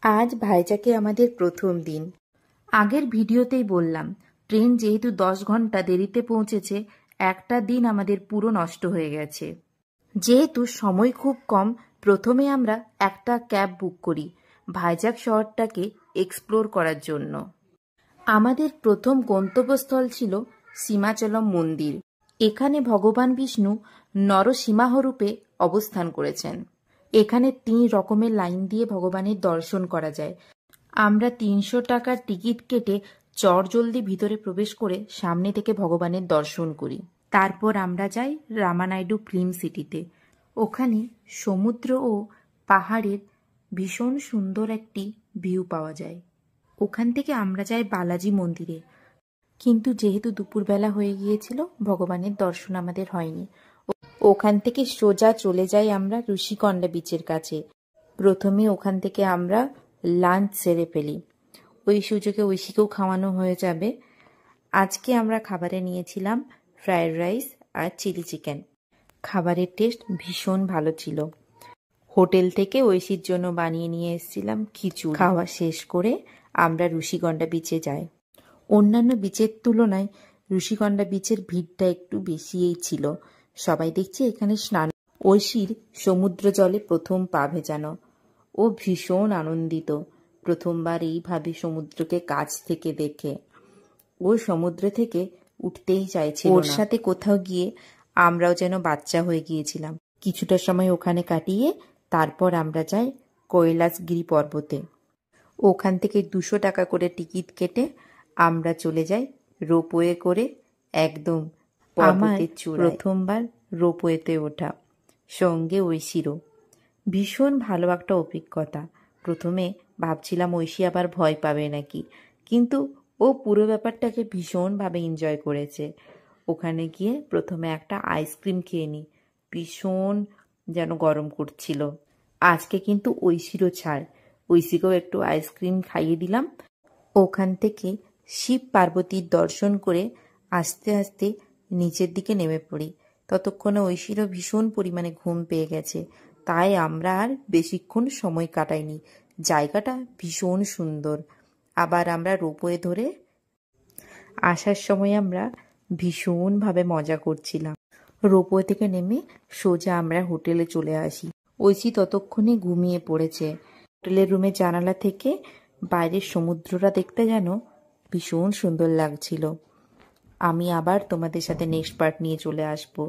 আজ ভাইজাকে আমাদের প্রথম দিন। আগের ভিডিওতেই বললাম, ট্রেন যেহেতু 10 ঘন্টা দেরিতে পৌঁছেছে, একটা দিন আমাদের পুরো নষ্ট হয়ে গেছে। যেহেতু সময় খুব কম, প্রথমে আমরা একটা ক্যাব বুক করি ভাইজাগ শহরটাকে এক্সপ্লোর করার জন্য। আমাদের প্রথম গন্তব্যস্থল ছিল সীমাচলম মন্দির। এখানে ভগবান বিষ্ণু নরসিংহরূপে অবস্থান করেছেন। এখানে 3 রকমের লাইন দিয়ে ভগবানের দর্শন করা যায়। আমরা 300 টাকার টিকিট কেটে চটজলদি ভিতরে প্রবেশ করে সামনে থেকে ভগবানের দর্শন করি। তারপর আমরা যাই রামানাইডু ফিল্ম সিটিতে। ওখানে সমুদ্র ও পাহাড়ের ভীষণ সুন্দর একটি ভিউ পাওয়া যায়। ওখান থেকে আমরা যাই বালাজি মন্দিরে, কিন্তু যেহেতু দুপুরবেলা হয়ে গিয়েছিল, ভগবানের দর্শন আমাদের হয়নি। ওখান থেকে সোজা চলে যাই আমরা ঋষিকন্ডা বিচের কাছে। প্রথমে ওখান থেকে আমরা লাঞ্চ সেরে ফেলি, ওই সুযোগে ঐশীকেও খাওয়ানো হয়ে যাবে। আজকে আমরা খাবারে নিয়েছিলাম ফ্রায়েড রাইস আর চিলি চিকেন। খাবারের টেস্ট ভীষণ ভালো ছিল। হোটেল থেকে ঐশীর জন্য বানিয়ে নিয়ে এসেছিলাম খিচুড়ি। খাওয়া শেষ করে আমরা ঋষিকন্ডা বিচে যাই। অন্যান্য বিচের তুলনায় ঋষিকন্ডা বিচের ভিড়টা একটু বেশিই ছিল। সবাই দেখছে এখানে স্নান। ঐশীর সমুদ্র জলে প্রথম পা ভেজানো। ও ভীষণ আনন্দিত, প্রথমবার এইভাবে সমুদ্রকে কাছ থেকে দেখে। ও সমুদ্র থেকে উঠতেই চাইছিল না। ওর সাথে কোথাও গিয়ে আমরাও যেন বাচ্চা হয়ে গিয়েছিলাম। কিছুটা সময় ওখানে কাটিয়ে তারপর আমরা যাই কৈলাসগিরি পর্বতে। ওখান থেকে 200 টাকা করে টিকিট কেটে আমরা চলে যাই রোপওয়ে করে একদম পর্বতের চূড়ায়। প্রথমবার রোপওয়েতে ওঠা, সঙ্গে ঐশীরও। ভীষণ ভালো একটা অভিজ্ঞতা। প্রথমে ভাবছিলাম ঐশী আবার ভয় পাবে নাকি, কিন্তু ও পুরো ব্যাপারটাকে ভীষণভাবে এনজয় করেছে। ওখানে গিয়ে প্রথমে একটা আইসক্রিম খেয়ে নিই, ভীষণ যেন গরম করছিল। আজকে কিন্তু ঐশীরও ছাড়, ঐশীকেও একটু আইসক্রিম খাইয়ে দিলাম। ওখান থেকে শিব পার্বতীর দর্শন করে আস্তে আস্তে নিচের দিকে নেমে পড়ি। ততক্ষণে ঐশীরও ভীষণ পরিমাণে ঘুম পেয়ে গেছে, তাই আমরা আর বেশিক্ষণ সময় কাটাইনি। জায়গাটা ভীষণ সুন্দর। আবার আমরা রোপওয়ে ধরে আসার সময় আমরা ভীষণভাবে মজা করছিলাম। রোপওয়ে থেকে নেমে সোজা আমরা হোটেলে চলে আসি। ঐশী ততক্ষণে ঘুমিয়ে পড়েছে। হোটেলের রুমে জানালা থেকে বাইরের সমুদ্রটা দেখতে যেন ভীষণ সুন্দর লাগছিল। আমি আবার তোমাদের সাথে নেক্সট পার্ট নিয়ে চলে আসবো।